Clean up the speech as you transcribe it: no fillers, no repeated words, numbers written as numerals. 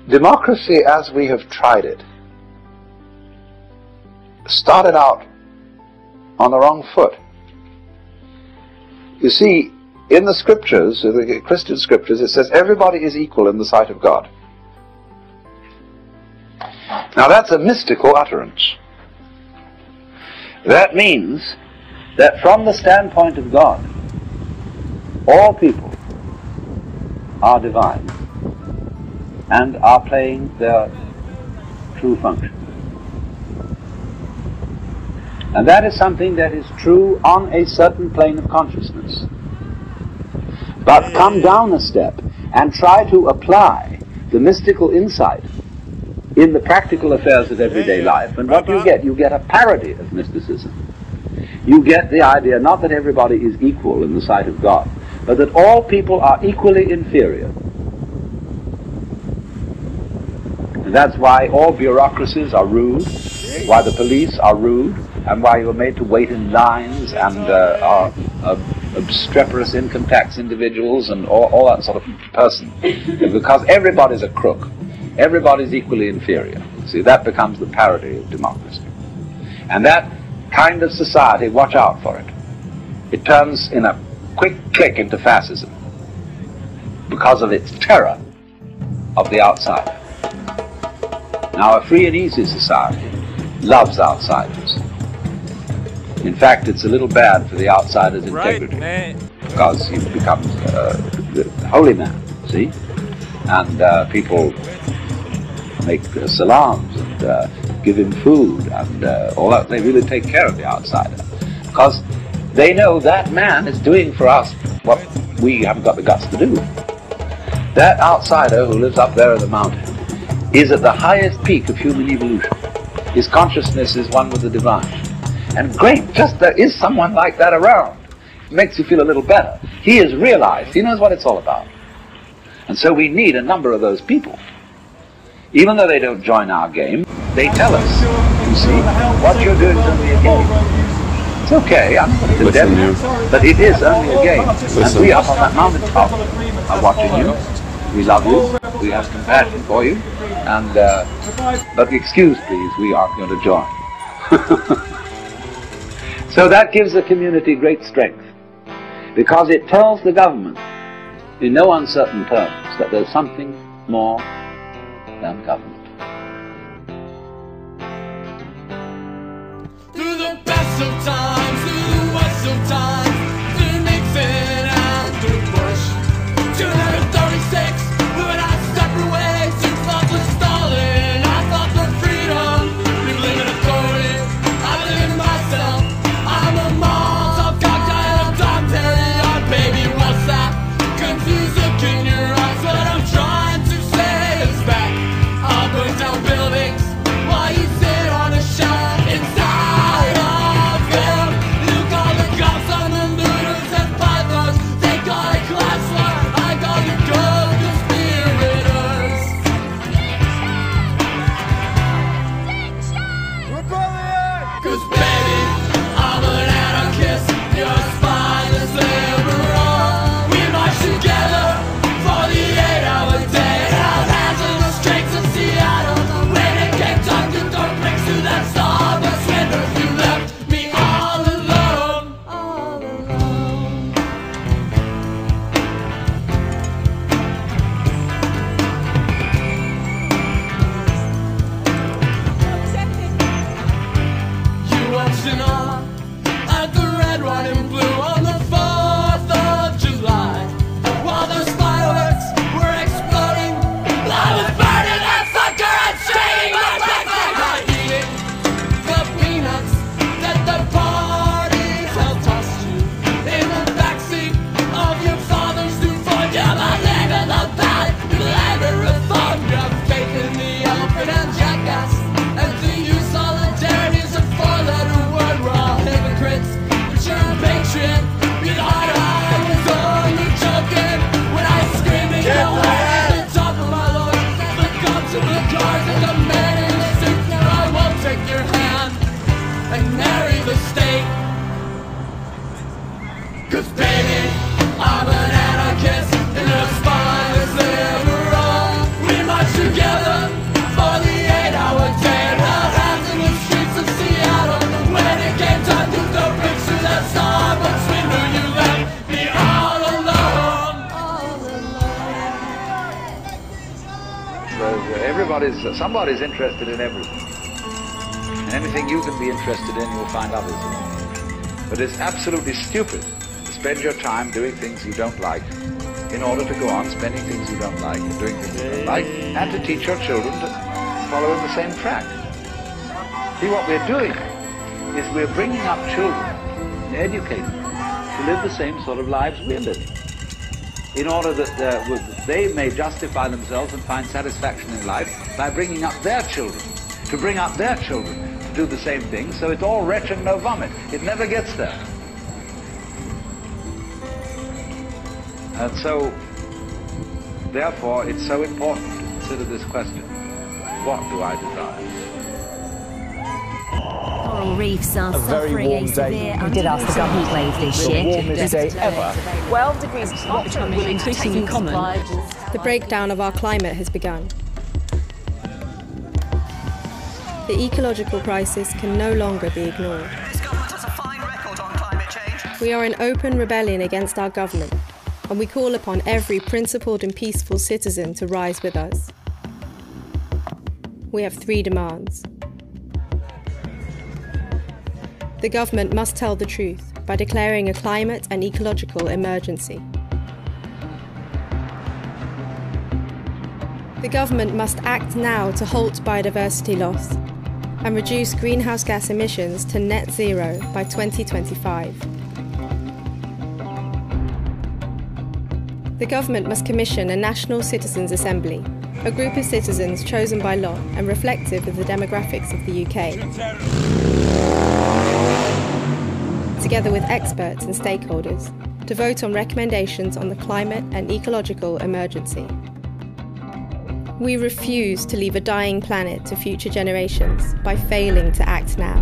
Democracy, as we have tried it, started out on the wrong foot. You see, in the scriptures, the Christian scriptures, it says everybody is equal in the sight of God. Now that's a mystical utterance. That means that from the standpoint of God, all people are divine and are playing their true function. And that is something that is true on a certain plane of consciousness. But come down a step and try to apply the mystical insight in the practical affairs of everyday life, and what you get? You get a parody of mysticism. You get the idea not that everybody is equal in the sight of God, but that all people are equally inferior. And that's why all bureaucracies are rude, why the police are rude, and why you are made to wait in lines and are obstreperous income tax individuals and all that sort of person. Because everybody's a crook. Everybody's equally inferior. See, that becomes the parody of democracy. And that kind of society, watch out for it. It turns in a quick click into fascism because of its terror of the outsider. Now, a free and easy society loves outsiders. In fact, it's a little bad for the outsider's integrity, because he becomes the holy man, see? And people make salams and give him food and all that. They really take care of the outsider, because they know that man is doing for us what we haven't got the guts to do. That outsider who lives up there in the mountain is at the highest peak of human evolution. His consciousness is one with the divine. And great, just there is someone like that around. It makes you feel a little better. He has realized, he knows what it's all about. And so we need a number of those people. Even though they don't join our game, they tell us, you see, what you're doing is only a game. It's okay, I'm not condemning you, but it is only a game. And we up on that mountaintop are watching you. We love you, we have compassion for you, and but excuse please, we aren't going to join. So that gives the community great strength, because it tells the government in no uncertain terms that there's something more than government. Through the best of times, through the worst of times, through Nixon and through Bush, 236, we went our separate ways. You fought for Stalin, I fought for freedom. We live in authority, I believe in myself. I'm a Molotov cocktail, Tom Perignon, baby, what's that? Confused look in your eyes, what I'm trying to say is that I'll burn down buildings while you sit on a shelf inside of them. You call the cops on the looters and pythons, they call it class war, I call the co-conspirators. Cause baby, I'm an anarchist, you're a spineless liberal. We march together for the 8-hour day, held hands in the streets of Seattle. When it came time to throw bricks to that starbucks window, you left me all alone, all alone. You watching on at the red, white, and blue on the 4th of July, while those fireworks were exploding. I was burning that sucker and shaking my backpack, eating the peanuts that the parties held tossed you in the backseat of your father's new Ford. Yeah, my name in the ballot, you labor reform. You have faith in the elephant and jackass, and to you solidarity is a 4-letter word. We're all hypocrites, but you're a patriot. You thought I was only joking when I screamed and yelled at the top of my lungs. Look up to the cars and the man in the suit. Now I won't take your hand and marry the state. Cause baby, I'm an anarchist and a spineless liberal. We march together somebody's interested in everything. And anything you can be interested in, you'll find others in. But it's absolutely stupid to spend your time doing things you don't like in order to go on spending things you don't like and doing things you don't like, and to teach your children to follow in the same track. See, what we're doing is we're bringing up children and educating them to live the same sort of lives we're living, in order that they may justify themselves and find satisfaction in life by bringing up their children, to bring up their children to do the same thing, so it's all wretch and no vomit. It never gets there. And so, therefore, it's so important to consider this question: what do I desire? Coral reefs are suffering a severe heat wave this year. The warmest day ever. 12 degrees is not becoming increasingly common. The breakdown of our climate has begun. The ecological crisis can no longer be ignored. This government has a fine record on climate change. We are in open rebellion against our government, and we call upon every principled and peaceful citizen to rise with us. We have 3 demands. The government must tell the truth by declaring a climate and ecological emergency. The government must act now to halt biodiversity loss and reduce greenhouse gas emissions to net zero by 2025. The government must commission a National Citizens' Assembly, a group of citizens chosen by lot and reflective of the demographics of the UK, together with experts and stakeholders, to vote on recommendations on the climate and ecological emergency. We refuse to leave a dying planet to future generations by failing to act now.